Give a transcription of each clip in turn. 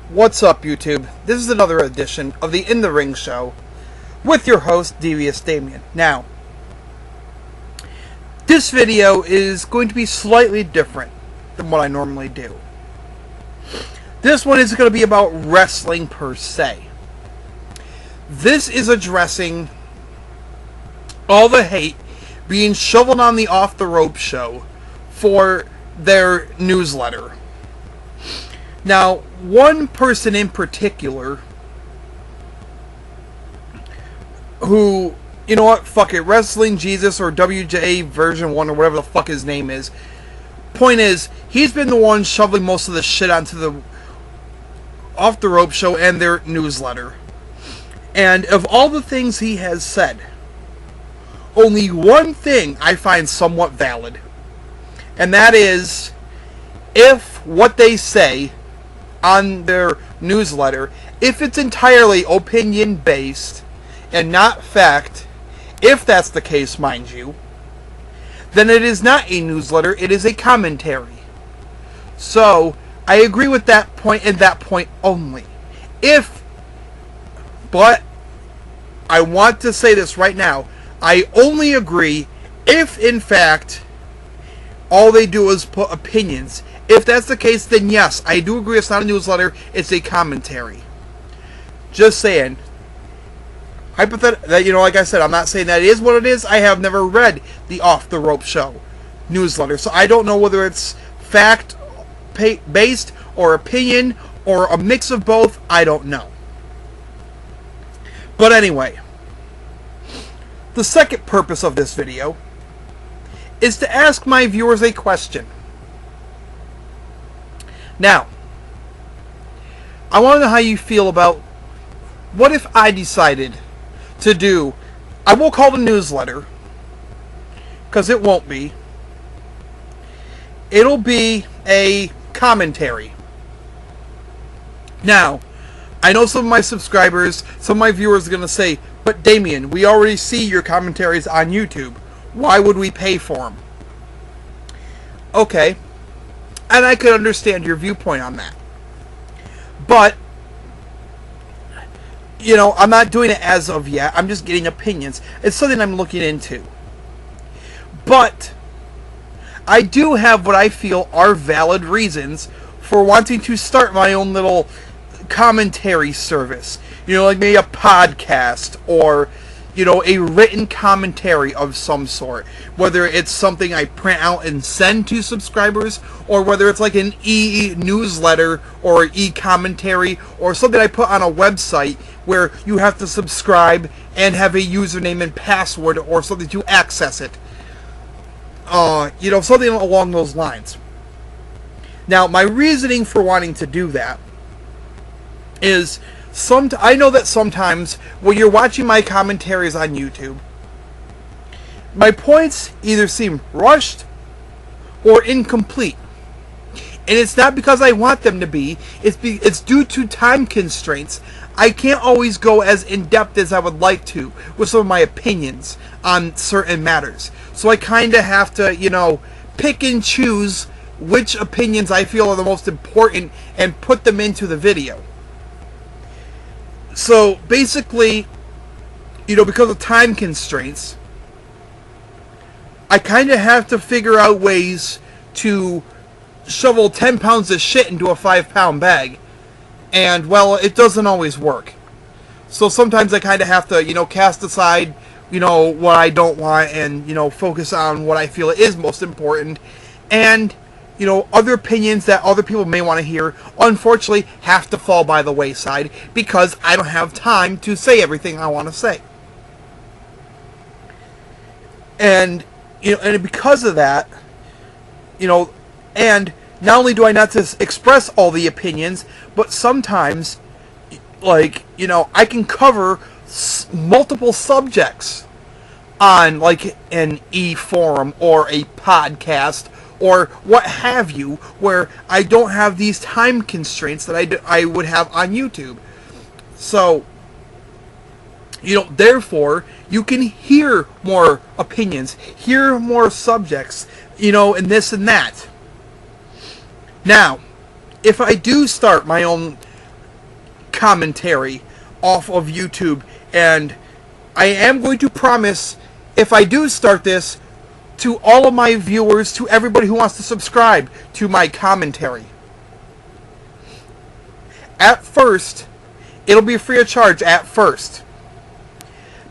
What's up, YouTube? This is another edition of the In the Ring Show with your host, Devious Damien. Now, this video is going to be slightly different than what I normally do. This one is going to be about wrestling per se. This is addressing all the hate being shoveled on the Off the Rope show for their newsletter. Now, one person in particular who, you know what, fuck it, Wrestling Jesus or WJ version 1 or whatever the fuck his name is. Point is, he's been the one shoveling most of the shit onto the Off the Rope show and their newsletter. And of all the things he has said, only one thing I find somewhat valid. And that is, if what they say on their newsletter, if it's entirely opinion based and not fact, if that's the case, mind you, then it is not a newsletter, it is a commentary. So I agree with that point and that point only. But I want to say this right now, I only agree if in fact all they do is put opinions. If that's the case, then yes, I do agree it's not a newsletter, it's a commentary. Just saying. Hypothetically, like I said, I'm not saying that it is what it is. I have never read the Off the Rope show newsletter, so I don't know whether it's fact-based or opinion or a mix of both. I don't know. But anyway, the second purpose of this video is to ask my viewers a question. Now, I want to know how you feel about what if I decided to do, I won't call it a newsletter, because it won't be. It'll be a commentary. Now, I know some of my subscribers, some of my viewers are going to say, but Damien, we already see your commentaries on YouTube. Why would we pay for them? Okay. And I could understand your viewpoint on that. But, I'm not doing it as of yet. I'm just getting opinions. It's something I'm looking into. But, I do have what I feel are valid reasons for wanting to start my own little commentary service. Like maybe a podcast or a written commentary of some sort. Whether it's something I print out and send to subscribers, or whether it's like an e-newsletter or e-commentary, or something I put on a website where you have to subscribe and have a username and password or something to access it. Something along those lines. Now, my reasoning for wanting to do that is I know that sometimes when you're watching my commentaries on YouTube, my points either seem rushed or incomplete. And it's not because I want them to be, it's due to time constraints. I can't always go as in-depth as I would like to with some of my opinions on certain matters. So I kind of have to, pick and choose which opinions I feel are the most important and put them into the video. So basically, because of time constraints, I kind of have to figure out ways to shovel 10 pounds of shit into a 5-pound bag. And, well, it doesn't always work. So sometimes I kind of have to, cast aside, what I don't want and, focus on what I feel is most important. And, other opinions that other people may want to hear, unfortunately, have to fall by the wayside because I don't have time to say everything I want to say. And, and because of that, and not only do I not just express all the opinions, but sometimes, I can cover multiple subjects on, an e-forum or a podcast or what have you, where I don't have these time constraints that I would have on YouTube. So, therefore, you can hear more opinions, hear more subjects, and this and that. Now, if I do start my own commentary off of YouTube, and I am going to promise, if I do start this, to all of my viewers, to everybody who wants to subscribe to my commentary. At first, it'll be free of charge at first.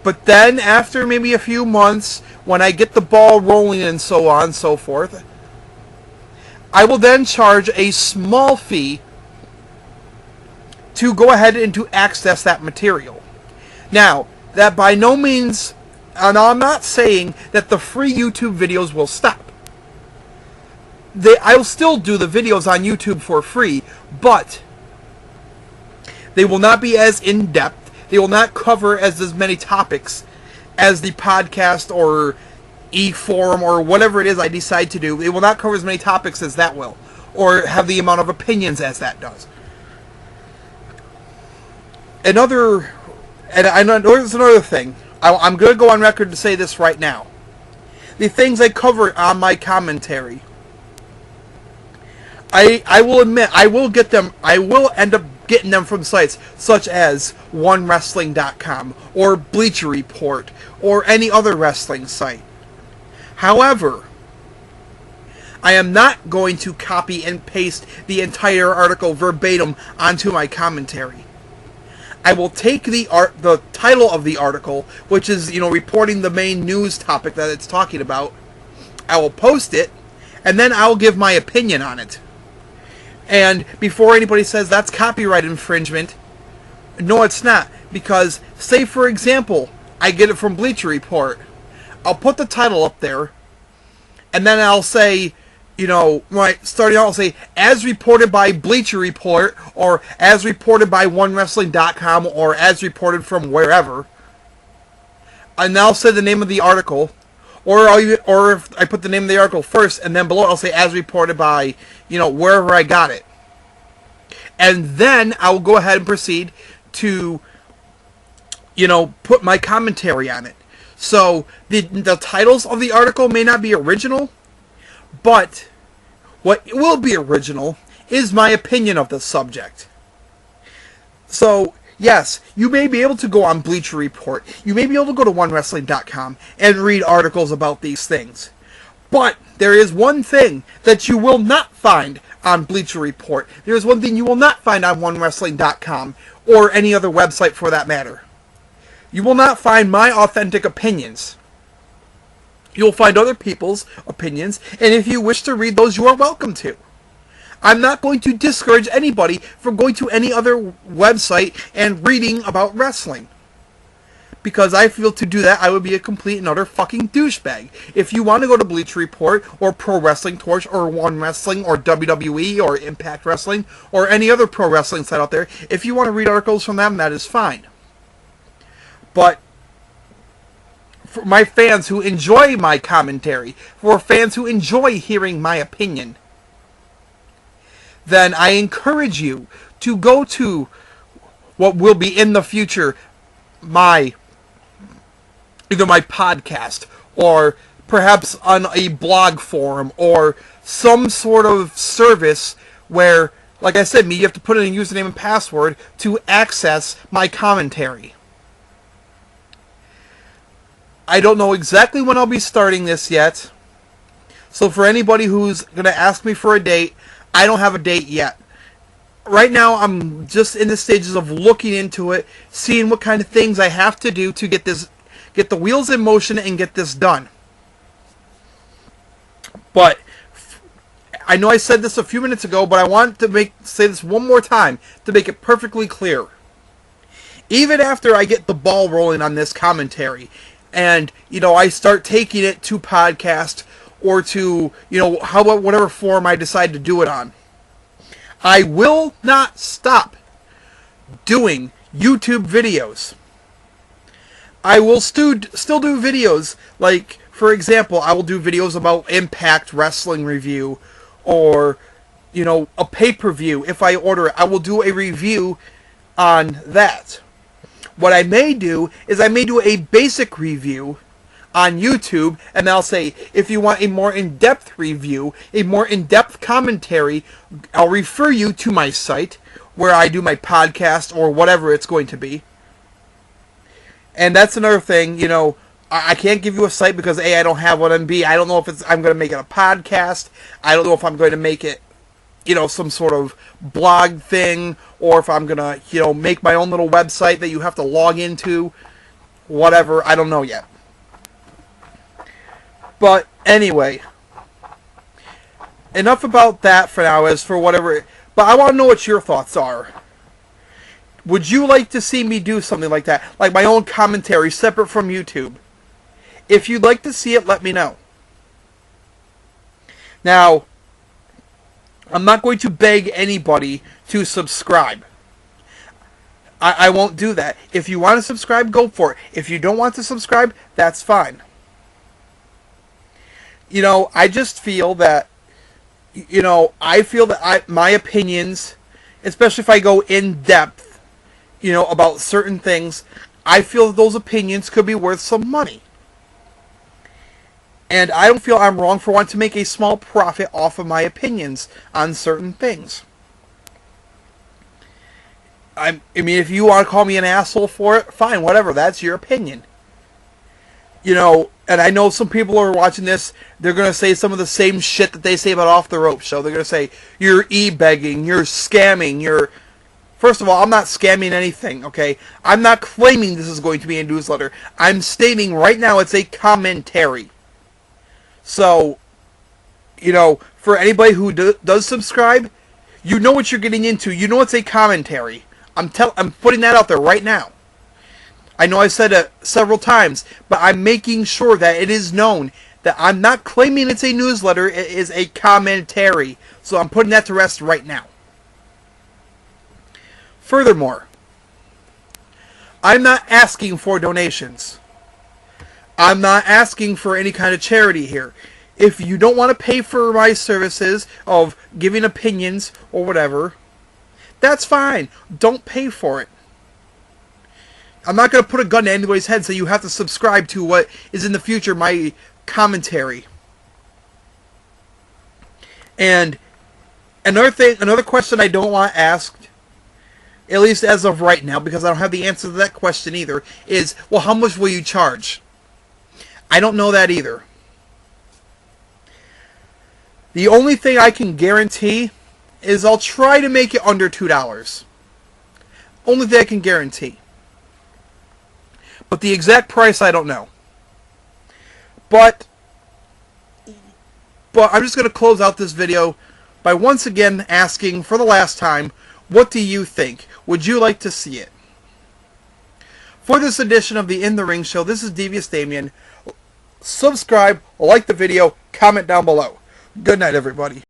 But then, after maybe a few months, when I get the ball rolling and so on and so forth, I will then charge a small fee to go ahead and to access that material. Now, that by no means, and I'm not saying that the free YouTube videos will stop. I will still do the videos on YouTube for free, but they will not be as in-depth. They will not cover as many topics as the podcast or e-forum or whatever it is I decide to do. They will not cover as many topics as that will, or have the amount of opinions as that does. And I know there's another thing. I'm going to go on record to say this right now. The things I cover on my commentary, I will admit, I will end up getting them from sites such as OneWrestling.com or Bleacher Report or any other wrestling site. However, I am not going to copy and paste the entire article verbatim onto my commentary. I will take the title of the article, which is, reporting the main news topic that it's talking about. I will post it, and then I'll give my opinion on it. And before anybody says that's copyright infringement, no, it's not. Because, say for example, I get it from Bleacher Report. I'll put the title up there, and then I'll say, starting out, I'll say, as reported by Bleacher Report, or as reported by OneWrestling.com, or as reported from wherever. And I'll say the name of the article, or if I put the name of the article first, and then below I'll say, as reported by, wherever I got it. And then I'll go ahead and proceed to, put my commentary on it. So, the titles of the article may not be original, but what will be original is my opinion of the subject. So, yes, you may be able to go on Bleacher Report. You may be able to go to OneWrestling.com and read articles about these things. But there is one thing that you will not find on Bleacher Report. There is one thing you will not find on OneWrestling.com or any other website for that matter. You will not find my authentic opinions. You'll find other people's opinions, and if you wish to read those, you are welcome to. I'm not going to discourage anybody from going to any other website and reading about wrestling. Because I feel to do that, I would be a complete and utter fucking douchebag. If you want to go to Bleacher Report, or Pro Wrestling Torch, or One Wrestling, or WWE, or Impact Wrestling, or any other pro wrestling site out there, if you want to read articles from them, that is fine. But for my fans who enjoy my commentary, for fans who enjoy hearing my opinion, then I encourage you to go to what will be in the future either my podcast, or perhaps on a blog forum, or some sort of service where, like I said, you have to put in a username and password to access my commentary. I don't know exactly when I'll be starting this yet. So for anybody who's going to ask me for a date, I don't have a date yet. Right now, I'm just in the stages of looking into it, seeing what kind of things I have to do to get the wheels in motion and get this done. But I know I said this a few minutes ago, but I want to say this one more time to make it perfectly clear. Even after I get the ball rolling on this commentary, and, I start taking it to podcast or to, whatever form I decide to do it on, I will not stop doing YouTube videos. I will still do videos, like, for example, I will do videos about Impact Wrestling review, or, a pay-per-view. If I order it, I will do a review on that. What I may do is I may do a basic review on YouTube, and I'll say, if you want a more in-depth review, a more in-depth commentary, I'll refer you to my site, where I do my podcast or whatever it's going to be. And that's another thing, you know, I can't give you a site because A, I don't have one, and B, I don't know if I'm going to make it a podcast. I don't know if I'm going to make it, you know, some sort of blog thing, or if I'm going to, you know, make my own little website that you have to log into. Whatever, I don't know yet. But anyway, enough about that for now, as for whatever. But I want to know what your thoughts are. Would you like to see me do something like that? Like my own commentary, separate from YouTube? If you'd like to see it, let me know. Now, I'm not going to beg anybody to subscribe. I won't do that. If you want to subscribe, go for it. If you don't want to subscribe, that's fine. You know, I just feel that, you know, I feel that my opinions, especially if I go in depth, you know, about certain things, I feel that those opinions could be worth some money. And I don't feel I'm wrong for wanting to make a small profit off of my opinions on certain things. I mean, if you want to call me an asshole for it, fine, whatever, that's your opinion. You know, and I know some people are watching this, they're going to say some of the same shit that they say about Off the Rope Show. They're going to say, you're e-begging, you're scamming, you're... First of all, I'm not scamming anything, okay? I'm not claiming this is going to be a newsletter. I'm stating right now it's a commentary. So, you know, for anybody who does subscribe, you know what you're getting into. You know it's a commentary. I'm putting that out there right now. I know I said it several times, but I'm making sure that it is known that I'm not claiming it's a newsletter. It is a commentary. So I'm putting that to rest right now. Furthermore, I'm not asking for donations. I'm not asking for any kind of charity here. If you don't want to pay for my services of giving opinions or whatever, that's fine. Don't pay for it. I'm not going to put a gun to anybody's head and say you have to subscribe to what is in the future my commentary. And another question I don't want asked, at least as of right now, because I don't have the answer to that question either, is, well, how much will you charge? I don't know that either. The only thing I can guarantee is I'll try to make it under $2. Only thing I can guarantee. But the exact price, I don't know. But I'm just going to close out this video by once again asking for the last time, what do you think? Would you like to see it? For this edition of the In the Ring Show, this is Devious Damien. Subscribe, like the video, comment down below. Good night, everybody.